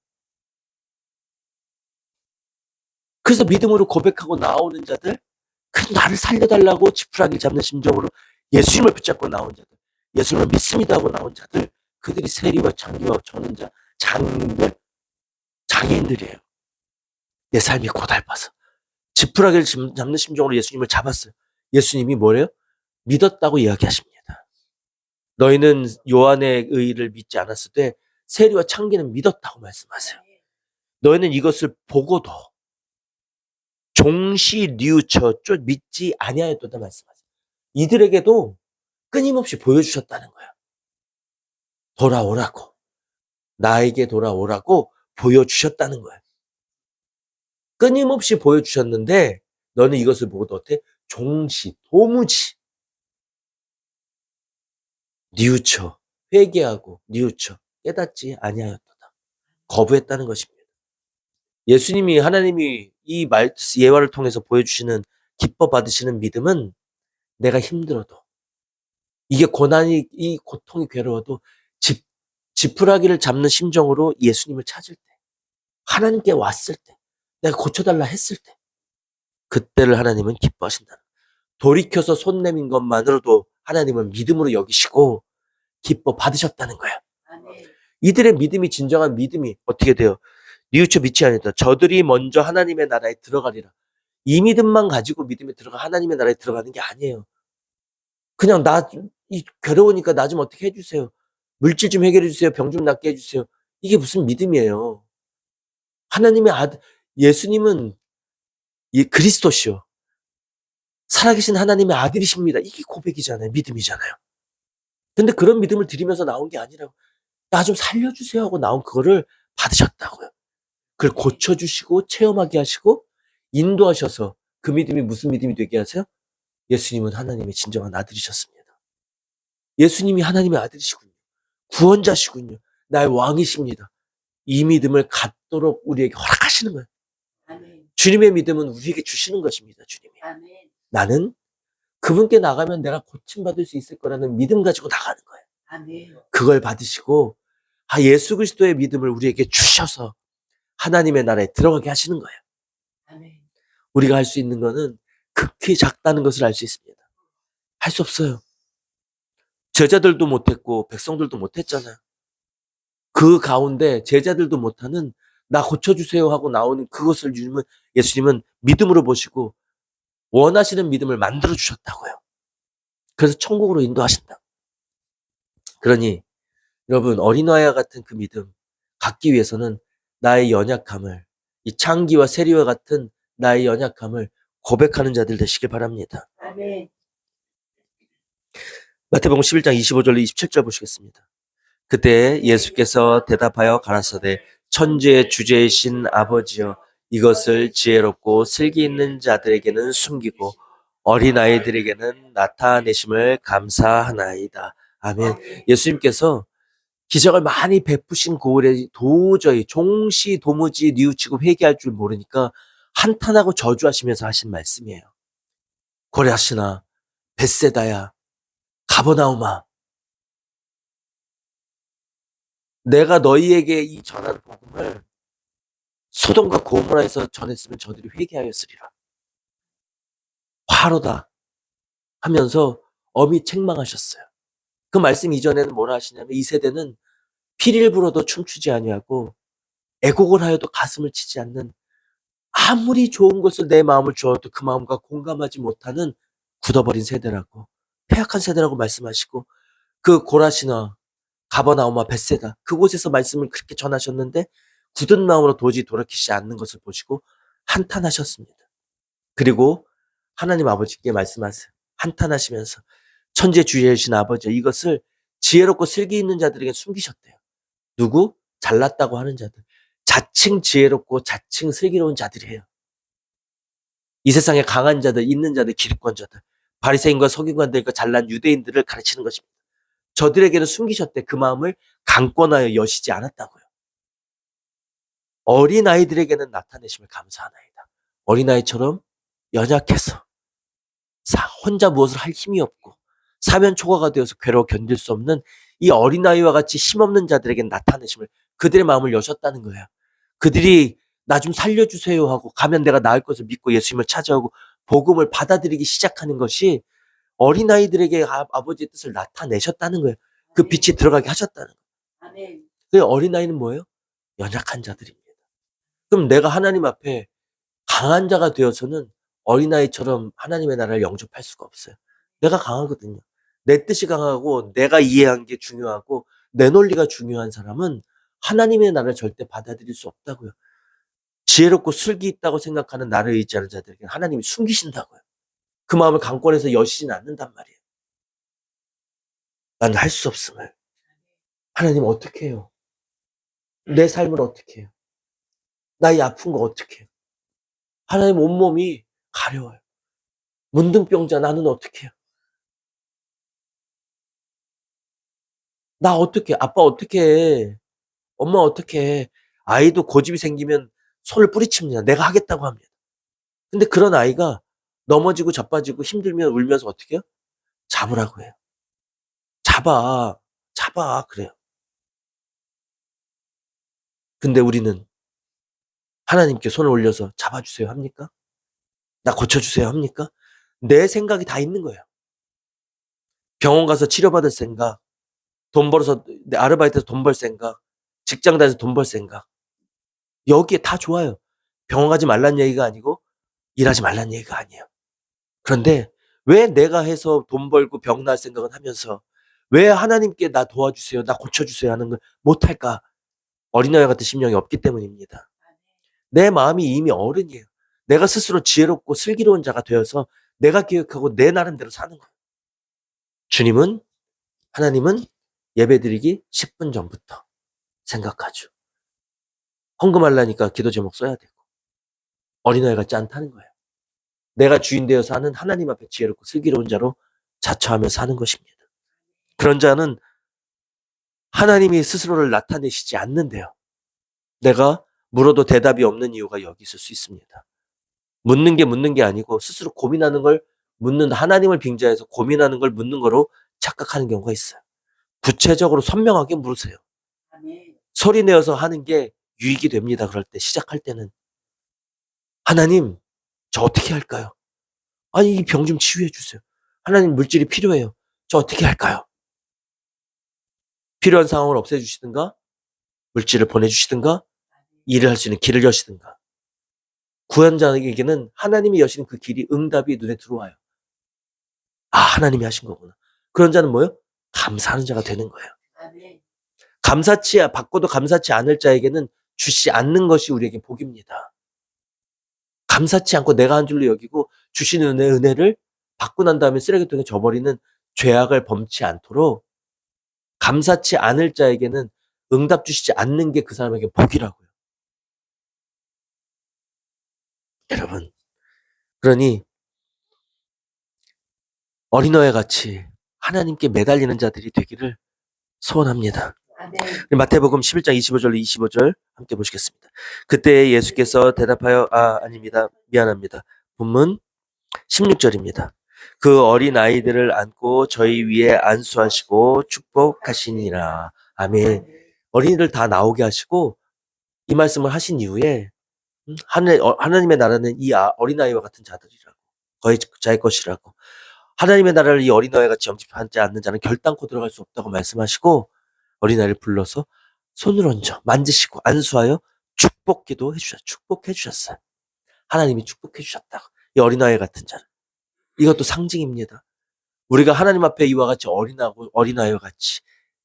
그래서 믿음으로 고백하고 나오는 자들, 그 나를 살려달라고 지푸라기를 잡는 심정으로 예수님을 붙잡고 나온 자들, 예수님을 믿습니다 하고 나온 자들, 그들이 세리와 창기와 전원자, 장인들, 장애인들이에요. 내 삶이 고달파서 지푸라기를 잡는 심정으로 예수님을 잡았어요. 예수님이 뭐래요? 믿었다고 이야기하십니다. 너희는 요한의 의를 믿지 않았을 때 세리와 창기는 믿었다고 말씀하세요. 너희는 이것을 보고도 종시 뉘우쳐 쫓 믿지 아니하였도다 말씀하세요. 이들에게도 끊임없이 보여주셨다는 거예요. 돌아오라고. 나에게 돌아오라고 보여주셨다는 거예요. 끊임없이 보여주셨는데 너는 이것을 보고도 어때? 종시, 도무지 뉘우쳐, 회개하고 뉘우쳐 깨닫지 아니하였도다. 거부했다는 것입니다. 예수님이 하나님이 이 예화를 통해서 보여주시는 기뻐 받으시는 믿음은 내가 힘들어도 이게 이 고통이 괴로워도 지푸라기를 잡는 심정으로 예수님을 찾을 때, 하나님께 왔을 때, 내가 고쳐달라 했을 때, 그때를 하나님은 기뻐하신다. 돌이켜서 손 내민 것만으로도 하나님은 믿음으로 여기시고 기뻐 받으셨다는 거예요. 이들의 믿음이 진정한 믿음이 어떻게 돼요? 뉘우쳐 믿지 아니하다. 저들이 먼저 하나님의 나라에 들어가리라. 이 믿음만 가지고 믿음에 들어가 하나님의 나라에 들어가는 게 아니에요. 그냥 괴로우니까 나 좀 어떻게 해주세요. 물질 좀 해결해 주세요. 병 좀 낫게 해주세요. 이게 무슨 믿음이에요. 하나님의 아들, 예수님은 그리스도시요. 살아계신 하나님의 아들이십니다. 이게 고백이잖아요. 믿음이잖아요. 근데 그런 믿음을 드리면서 나온 게 아니라 나 좀 살려주세요 하고 나온 그거를 받으셨다고요. 그걸 고쳐주시고 체험하게 하시고 인도하셔서 그 믿음이 무슨 믿음이 되게 하세요? 예수님은 하나님의 진정한 아들이셨습니다. 예수님이 하나님의 아들이시군요. 구원자시군요. 나의 왕이십니다. 이 믿음을 갖도록 우리에게 허락하시는 거예요. 아멘. 주님의 믿음은 우리에게 주시는 것입니다. 주님이. 아멘. 나는 그분께 나가면 내가 고침받을 수 있을 거라는 믿음 가지고 나가는 거예요. 아멘. 그걸 받으시고 예수 그리스도의 믿음을 우리에게 주셔서 하나님의 나라에 들어가게 하시는 거예요. 아멘. 우리가 할 수 있는 거는 극히 작다는 것을 알 수 있습니다. 할 수 없어요. 제자들도 못했고 백성들도 못했잖아요. 그 가운데 제자들도 못하는 나 고쳐주세요 하고 나오는 그것을 예수님은 믿음으로 보시고 원하시는 믿음을 만들어 주셨다고요. 그래서 천국으로 인도하신다. 그러니 여러분 어린아이와 같은 그 믿음 갖기 위해서는 나의 연약함을 이 창기와 세리와 같은 나의 연약함을 고백하는 자들 되시길 바랍니다. 아멘. 마태복음 11장 25절로 27절 보시겠습니다. 그때 예수께서 대답하여 가라사대 천지의 주제이신 아버지여 이것을 지혜롭고 슬기 있는 자들에게는 숨기고 어린아이들에게는 나타내심을 감사하나이다. 아멘. 예수님께서 기적을 많이 베푸신 고을에 도저히 종시 도무지 뉘우치고 회개할 줄 모르니까 한탄하고 저주하시면서 하신 말씀이에요. 고레아시나 벳세다야 가버나움아 내가 너희에게 이 전한 복음을 소돔과 고모라에서 전했으면 저들이 회개하였으리라. 화로다 하면서 엄히 책망하셨어요. 그 말씀 이전에는 뭐라 하시냐면 이 세대는 피를 불어도 춤추지 아니하고 애곡을 하여도 가슴을 치지 않는 아무리 좋은 것을 내 마음을 주어도 그 마음과 공감하지 못하는 굳어버린 세대라고 패악한 세대라고 말씀하시고 그 고라시나 가버나움과 벳세다 그곳에서 말씀을 그렇게 전하셨는데 굳은 마음으로 도저히 돌이키지 않는 것을 보시고 한탄하셨습니다. 그리고 하나님 아버지께 말씀하세요. 한탄하시면서 천지의 주제이신 아버지 이것을 지혜롭고 슬기 있는 자들에게 숨기셨대요. 누구? 잘났다고 하는 자들. 자칭 지혜롭고 자칭 슬기로운 자들이에요. 이 세상에 강한 자들, 있는 자들, 기득권자들, 바리새인과 서기관들과 잘난 유대인들을 가르치는 것입니다. 저들에게는 숨기셨대. 그 마음을 강권하여 여시지 않았다고요. 어린아이들에게는 나타내심을 감사하나이다. 어린아이처럼 연약해서 혼자 무엇을 할 힘이 없고 사면 초과가 되어서 괴로워 견딜 수 없는 이 어린아이와 같이 힘없는 자들에게 나타내심을 그들의 마음을 여셨다는 거예요. 그들이 나 좀 살려주세요 하고 가면 내가 나을 것을 믿고 예수님을 찾아오고 복음을 받아들이기 시작하는 것이 어린아이들에게 아버지의 뜻을 나타내셨다는 거예요. 그 빛이 들어가게 하셨다는 거예요. 그 어린아이는 뭐예요? 연약한 자들입니다. 그럼 내가 하나님 앞에 강한 자가 되어서는 어린아이처럼 하나님의 나라를 영접할 수가 없어요. 내가 강하거든요. 내 뜻이 강하고 내가 이해한 게 중요하고 내 논리가 중요한 사람은 하나님의 나라를 절대 받아들일 수 없다고요. 지혜롭고 슬기 있다고 생각하는 나를 의지하는 자들에게 하나님이 숨기신다고요. 그 마음을 강권해서 여시진 않는단 말이에요. 나는 할 수 없음을. 하나님 어떻게 해요? 내 삶을 어떻게 해요? 나이 아픈 거 어떻게 해요? 하나님 온몸이 가려워요. 문둥병자 나는 어떻게 해요? 나 어떻게 해? 아빠 어떻게 해? 엄마 어떻게 해? 아이도 고집이 생기면 손을 뿌리칩니다. 내가 하겠다고 합니다. 근데 그런 아이가 넘어지고 자빠지고 힘들면 울면서 어떻게 해요? 잡으라고 해요. 잡아. 잡아. 그래요. 근데 우리는 하나님께 손을 올려서 잡아주세요 합니까? 나 고쳐주세요 합니까? 내 생각이 다 있는 거예요. 병원 가서 치료받을 생각, 돈 벌어서 아르바이트해서 돈 벌 생각, 직장 다녀서 돈 벌 생각. 여기에 다 좋아요. 병원 가지 말란 얘기가 아니고 일하지 말란 얘기가 아니에요. 그런데 왜 내가 해서 돈 벌고 병 날 생각은 하면서 왜 하나님께 나 도와주세요, 나 고쳐주세요 하는 걸 못할까? 어린아이 같은 심령이 없기 때문입니다. 내 마음이 이미 어른이에요. 내가 스스로 지혜롭고 슬기로운 자가 되어서 내가 계획하고 내 나름대로 사는 거예요. 주님은 하나님은 예배드리기 10분 전부터 생각하죠. 헌금하려니까 기도 제목 써야 되고 어린아이 같지 않다는 거예요. 내가 주인 되어서 하는 하나님 앞에 지혜롭고 슬기로운 자로 자처하며 사는 것입니다. 그런 자는 하나님이 스스로를 나타내시지 않는데요. 내가 물어도 대답이 없는 이유가 여기 있을 수 있습니다. 묻는 게 아니고 스스로 고민하는 걸 묻는 하나님을 빙자해서 고민하는 걸 묻는 거로 착각하는 경우가 있어요. 구체적으로 선명하게 물으세요. 소리 내어서 하는 게 유익이 됩니다. 그럴 때 시작할 때는 하나님 저 어떻게 할까요? 아니 이 병 좀 치유해 주세요. 하나님 물질이 필요해요. 저 어떻게 할까요? 필요한 상황을 없애주시든가 물질을 보내주시든가 일을 할 수 있는 길을 여시든가 구한 자에게는 하나님이 여시는 그 길이 응답이 눈에 들어와요. 아 하나님이 하신 거구나. 그런 자는 뭐예요? 감사하는 자가 되는 거예요. 받고도 감사치 않을 자에게는 주시 않는 것이 우리에게 복입니다. 감사치 않고 내가 한 줄로 여기고 주시는 은혜를 받고 난 다음에 쓰레기통에 줘버리는 죄악을 범치 않도록 감사치 않을 자에게는 응답 주시지 않는 게 그 사람에게 복이라고요. 여러분, 그러니 어린아이 같이 하나님께 매달리는 자들이 되기를 소원합니다. 아멘. 마태복음 11장 25절로 25절 함께 보시겠습니다. 그때 예수께서 대답하여 아닙니다. 미안합니다. 본문 16절입니다. 그 어린 아이들을 안고 저희 위에 안수하시고 축복하시니라. 아멘. 어린이들 다 나오게 하시고 이 말씀을 하신 이후에 하나님의 나라는 이 어린아이와 같은 자들이라고, 거의 자의 것이라고, 하나님의 나라를 이 어린아이 같이 영접하지 않는 자는 결단코 들어갈 수 없다고 말씀하시고 어린아이를 불러서 손을 얹어 만지시고 안수하여 축복해 주셨어요. 하나님이 축복해 주셨다고. 이 어린아이 같은 자는. 이것도 상징입니다. 우리가 하나님 앞에 이와 같이 어린아이와 같이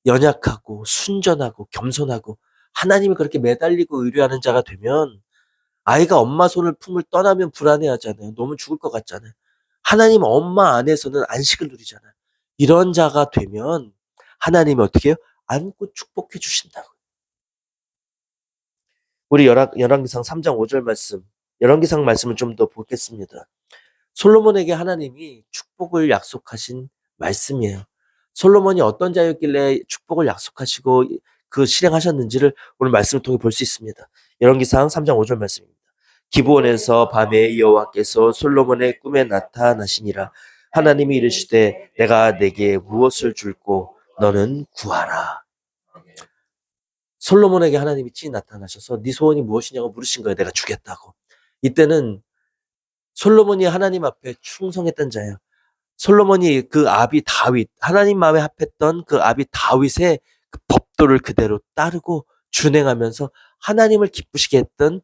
연약하고 순전하고 겸손하고 하나님이 그렇게 매달리고 의뢰하는 자가 되면 아이가 엄마 손을 품을 떠나면 불안해하잖아요. 너무 죽을 것 같잖아요. 하나님 엄마 안에서는 안식을 누리잖아요. 이런 자가 되면 하나님이 어떻게 해요? 안고 축복해 주신다고. 우리 열왕기상 3장 5절 말씀, 열왕기상 말씀을 좀 더 보겠습니다. 솔로몬에게 하나님이 축복을 약속하신 말씀이에요. 솔로몬이 어떤 자였길래 축복을 약속하시고 그 실행하셨는지를 오늘 말씀을 통해 볼 수 있습니다. 열왕기상 3장 5절 말씀입니다. 기브온에서 밤에 여호와께서 솔로몬의 꿈에 나타나시니라. 하나님이 이르시되 내가 내게 무엇을 줄고 너는 구하라. 솔로몬에게 하나님이 친히 나타나셔서 네 소원이 무엇이냐고 물으신 거예요. 내가 주겠다고. 이때는 솔로몬이 하나님 앞에 충성했던 자예요. 솔로몬이 그 아비 다윗, 하나님 마음에 합했던 그 아비 다윗의 그 법도를 그대로 따르고 준행하면서 하나님을 기쁘시게 했던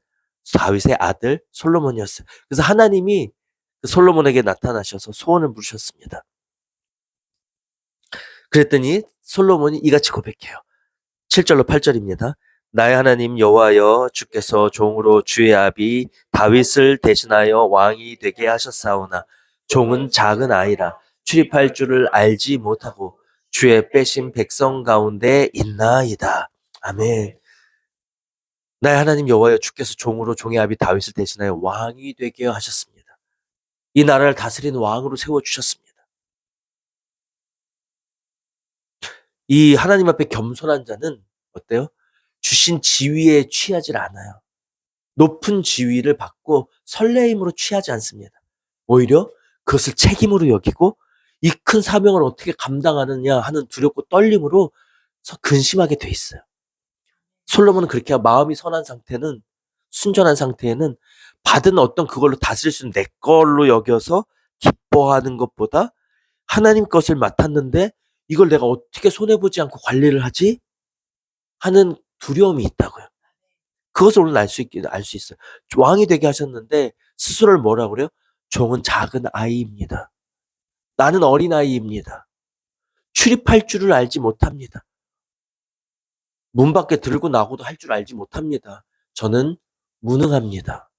다윗의 아들 솔로몬이었어요. 그래서 하나님이 그 솔로몬에게 나타나셔서 소원을 물으셨습니다. 그랬더니 솔로몬이 이같이 고백해요. 7절로 8절입니다. 나의 하나님 여호와여, 주께서 종으로 주의 아비 다윗을 대신하여 왕이 되게 하셨사오나 종은 작은 아이라 출입할 줄을 알지 못하고 주의 빼신 백성 가운데 있나이다. 아멘. 나의 하나님 여호와여, 주께서 종으로 종의 아비 다윗을 대신하여 왕이 되게 하셨습니다. 이 나라를 다스리는 왕으로 세워주셨습니다. 이 하나님 앞에 겸손한 자는 어때요? 주신 지위에 취하지 않아요. 높은 지위를 받고 설레임으로 취하지 않습니다. 오히려 그것을 책임으로 여기고 이 큰 사명을 어떻게 감당하느냐 하는 두렵고 떨림으로 근심하게 돼 있어요. 솔로몬은 그렇게 마음이 선한 상태는, 순전한 상태에는 받은 어떤 그걸로 다스릴 수 있는 내 걸로 여겨서 기뻐하는 것보다 하나님 것을 맡았는데 이걸 내가 어떻게 손해보지 않고 관리를 하지? 하는 두려움이 있다고요. 그것을 오늘 알 수 있어요. 왕이 되게 하셨는데 스스로를 뭐라고 그래요? 종은 작은 아이입니다. 나는 어린아이입니다. 출입할 줄을 알지 못합니다. 문 밖에 들고 나고도 할 줄 알지 못합니다. 저는 무능합니다.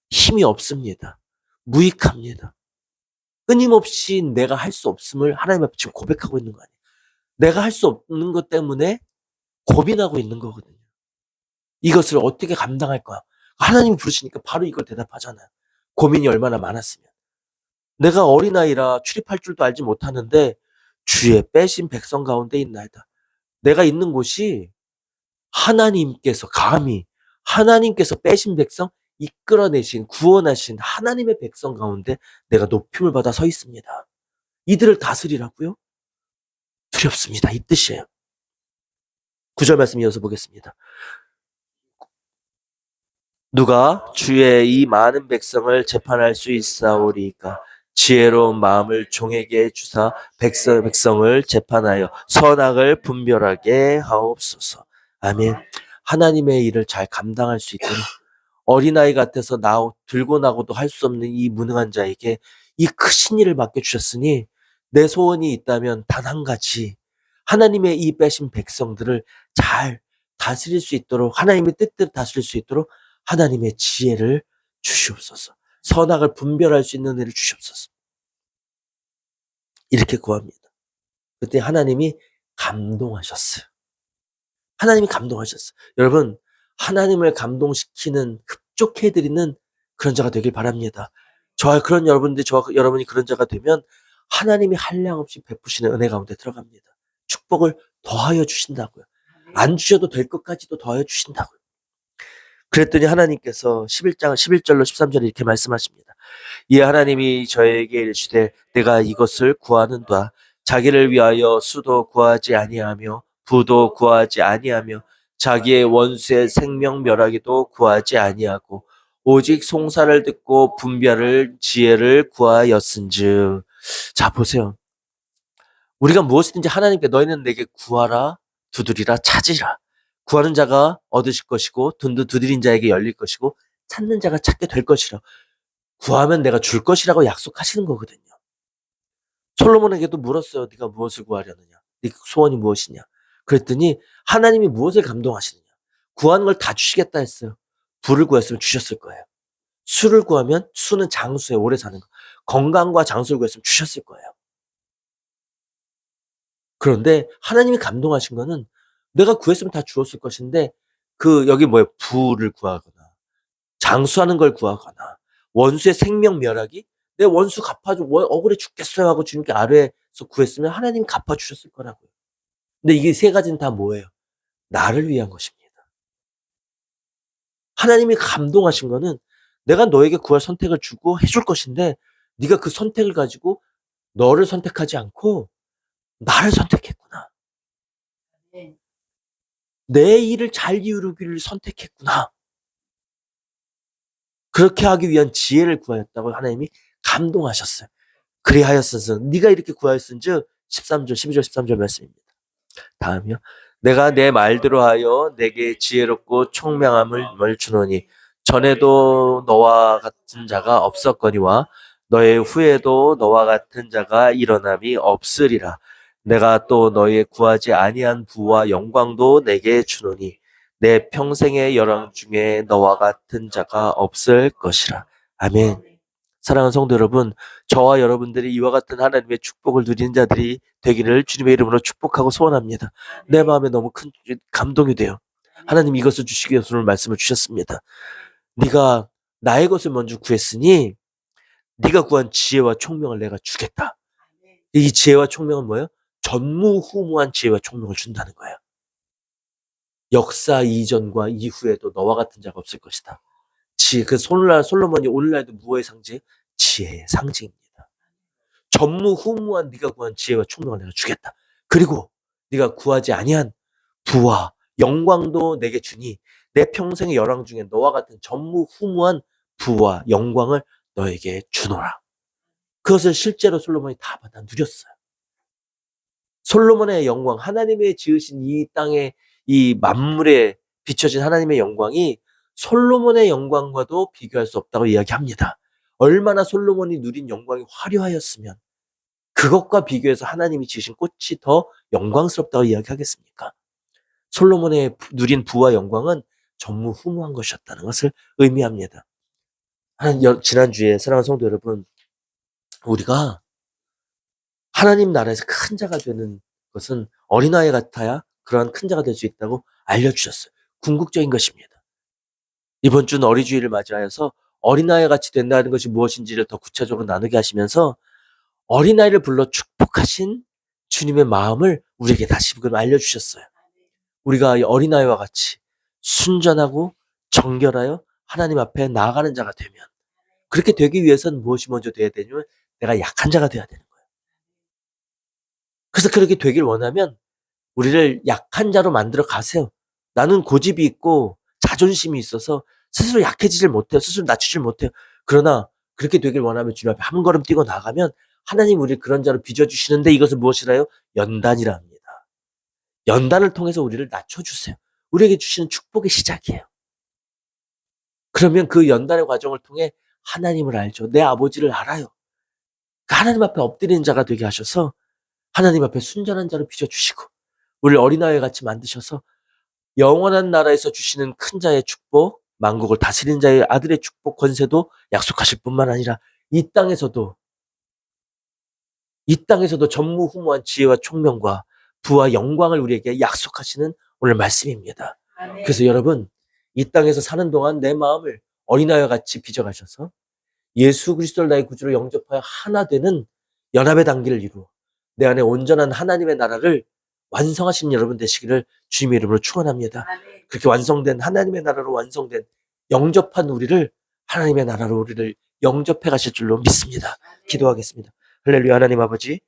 힘이 없습니다. 무익합니다. 끊임없이 내가 할 수 없음을 하나님 앞에 지금 고백하고 있는 거 아니에요. 내가 할 수 없는 것 때문에 고민하고 있는 거거든요. 이것을 어떻게 감당할 거야? 하나님이 부르시니까 바로 이걸 대답하잖아요. 고민이 얼마나 많았으면. 내가 어린아이라 출입할 줄도 알지 못하는데 주의 빼신 백성 가운데 있나이다. 내가 있는 곳이 하나님께서 감히 하나님께서 빼신 백성 이끌어내신 구원하신 하나님의 백성 가운데 내가 높임을 받아 서 있습니다. 이들을 다스리라고요? 두렵습니다. 이 뜻이에요. 9절 말씀 이어서 보겠습니다. 누가 주의 이 많은 백성을 재판할 수 있사오리까? 지혜로운 마음을 종에게 주사 백성을 재판하여 선악을 분별하게 하옵소서. 아멘. 하나님의 일을 잘 감당할 수 있도록 어린아이 같아서 들고 나고도 할 수 없는 이 무능한 자에게 이 크신 일을 맡겨주셨으니 내 소원이 있다면 단 한 가지, 하나님의 이 빼신 백성들을 잘 다스릴 수 있도록, 하나님의 뜻대로 다스릴 수 있도록 하나님의 지혜를 주시옵소서. 선악을 분별할 수 있는 일을 주시옵소서. 이렇게 구합니다. 그때 하나님이 감동하셨어요. 하나님이 감동하셨어요. 여러분, 하나님을 감동시키는 흡족해드리는 그런 자가 되길 바랍니다. 저와 여러분이 그런 자가 되면 하나님이 한량없이 베푸시는 은혜 가운데 들어갑니다. 축복을 더하여 주신다고요. 안 주셔도 될 것까지도 더하여 주신다고요. 그랬더니 하나님께서 11절로 13절에 이렇게 말씀하십니다. 이에 하나님이 저에게 이르시되 내가 이것을 구하는도다. 자기를 위하여 수도 구하지 아니하며 부도 구하지 아니하며 자기의 원수의 생명 멸하기도 구하지 아니하고 오직 송사를 듣고 분별을 지혜를 구하였은즉. 자, 보세요. 우리가 무엇이든지 하나님께 너희는 내게 구하라, 두드리라, 찾으라. 구하는 자가 얻으실 것이고 두드린 자에게 열릴 것이고 찾는 자가 찾게 될 것이라. 구하면 내가 줄 것이라고 약속하시는 거거든요. 솔로몬에게도 물었어요. 네가 무엇을 구하려느냐? 네 소원이 무엇이냐? 그랬더니 하나님이 무엇을 감동하시느냐? 구하는 걸 다 주시겠다 했어요. 부를 구했으면 주셨을 거예요. 수를 구하면 수는 장수에 오래 사는 거. 건강과 장수를 구했으면 주셨을 거예요. 그런데 하나님이 감동하신 거는 내가 구했으면 다 주었을 것인데 여기 뭐예요? 부를 구하거나 장수하는 걸 구하거나 원수의 생명 멸하기? 내 원수 갚아줘. 억울해 죽겠어요 하고 주님께 아뢰서 구했으면 하나님이 갚아주셨을 거라고요. 근데 이게 세 가지는 다 뭐예요? 나를 위한 것입니다. 하나님이 감동하신 거는 내가 너에게 구할 선택을 주고 해줄 것인데 네가 그 선택을 가지고 너를 선택하지 않고 나를 선택했구나. 내 일을 잘 이루기를 선택했구나. 그렇게 하기 위한 지혜를 구하였다고 하나님이 감동하셨어요. 그리하였으서 네가 이렇게 구하였은즉 13절 12절 13절 말씀입니다. 다음이요. 내가 내 말대로 하여 내게 지혜롭고 총명함을 주노니 전에도 너와 같은 자가 없었거니와 너의 후에도 너와 같은 자가 일어남이 없으리라. 내가 또 너의 구하지 아니한 부와 영광도 내게 주노니 내 평생의 열왕 중에 너와 같은 자가 없을 것이라. 아멘. 사랑하는 성도 여러분, 저와 여러분들이 이와 같은 하나님의 축복을 누리는 자들이 되기를 주님의 이름으로 축복하고 소원합니다. 내 마음에 너무 큰 감동이 돼요. 하나님 이것을 주시기 위해서 오늘 말씀을 주셨습니다. 네가 나의 것을 먼저 구했으니 네가 구한 지혜와 총명을 내가 주겠다. 이 지혜와 총명은 뭐예요? 전무후무한 지혜와 총명을 준다는 거예요. 역사 이전과 이후에도 너와 같은 자가 없을 것이다. 솔로몬이 오늘날도 무엇의 상징? 지혜의 상징입니다. 전무후무한 네가 구한 지혜와 총명을 내가 주겠다. 그리고 네가 구하지 아니한 부와 영광도 내게 주니 내 평생의 열왕 중에 너와 같은 전무후무한 부와 영광을 너에게 주노라. 그것을 실제로 솔로몬이 다 받아 누렸어요. 솔로몬의 영광, 하나님의 지으신 이 땅에 이 만물에 비춰진 하나님의 영광이 솔로몬의 영광과도 비교할 수 없다고 이야기합니다. 얼마나 솔로몬이 누린 영광이 화려하였으면 그것과 비교해서 하나님이 지으신 꽃이 더 영광스럽다고 이야기하겠습니까? 솔로몬의 누린 부와 영광은 전무후무한 것이었다는 것을 의미합니다. 지난주에 사랑하는 성도 여러분, 우리가 하나님 나라에서 큰 자가 되는 것은 어린아이 같아야 그러한 큰 자가 될 수 있다고 알려주셨어요. 궁극적인 것입니다. 이번 주는 어린이주의를 맞이하여서 어린아이 같이 된다는 것이 무엇인지를 더 구체적으로 나누게 하시면서 어린아이를 불러 축복하신 주님의 마음을 우리에게 다시금 알려주셨어요. 우리가 이 어린아이와 같이 순전하고 정결하여 하나님 앞에 나아가는 자가 되면, 그렇게 되기 위해서는 무엇이 먼저 돼야 되냐면 내가 약한 자가 돼야 되는 거예요. 그래서 그렇게 되길 원하면 우리를 약한 자로 만들어 가세요. 나는 고집이 있고 자존심이 있어서 스스로 약해지질 못해요. 스스로 낮추질 못해요. 그러나 그렇게 되길 원하면 주님 앞에 한 걸음 뛰고 나가면 하나님 우리를 그런 자로 빚어주시는데 이것을 무엇이라요? 연단이라 합니다. 연단을 통해서 우리를 낮춰주세요. 우리에게 주시는 축복의 시작이에요. 그러면 그 연단의 과정을 통해 하나님을 알죠. 내 아버지를 알아요. 하나님 앞에 엎드리는 자가 되게 하셔서 하나님 앞에 순전한 자로 빚어주시고 우리를 어린아이 같이 만드셔서 영원한 나라에서 주시는 큰 자의 축복, 만국을 다스리는 자의 아들의 축복, 권세도 약속하실 뿐만 아니라 이 땅에서도 이 땅에서도 전무후무한 지혜와 총명과 부와 영광을 우리에게 약속하시는 오늘 말씀입니다. 아멘. 그래서 여러분, 이 땅에서 사는 동안 내 마음을 어린아이와 같이 빚어가셔서 예수 그리스도를 나의 구주로 영접하여 하나 되는 연합의 단계를 이루어 내 안에 온전한 하나님의 나라를 완성하신 여러분 되시기를 주님의 이름으로 축원합니다. 아멘. 그렇게 완성된 하나님의 나라로 완성된 영접한 우리를 하나님의 나라로 우리를 영접해 가실 줄로 믿습니다. 아멘. 기도하겠습니다. 할렐루야. 하나님 아버지,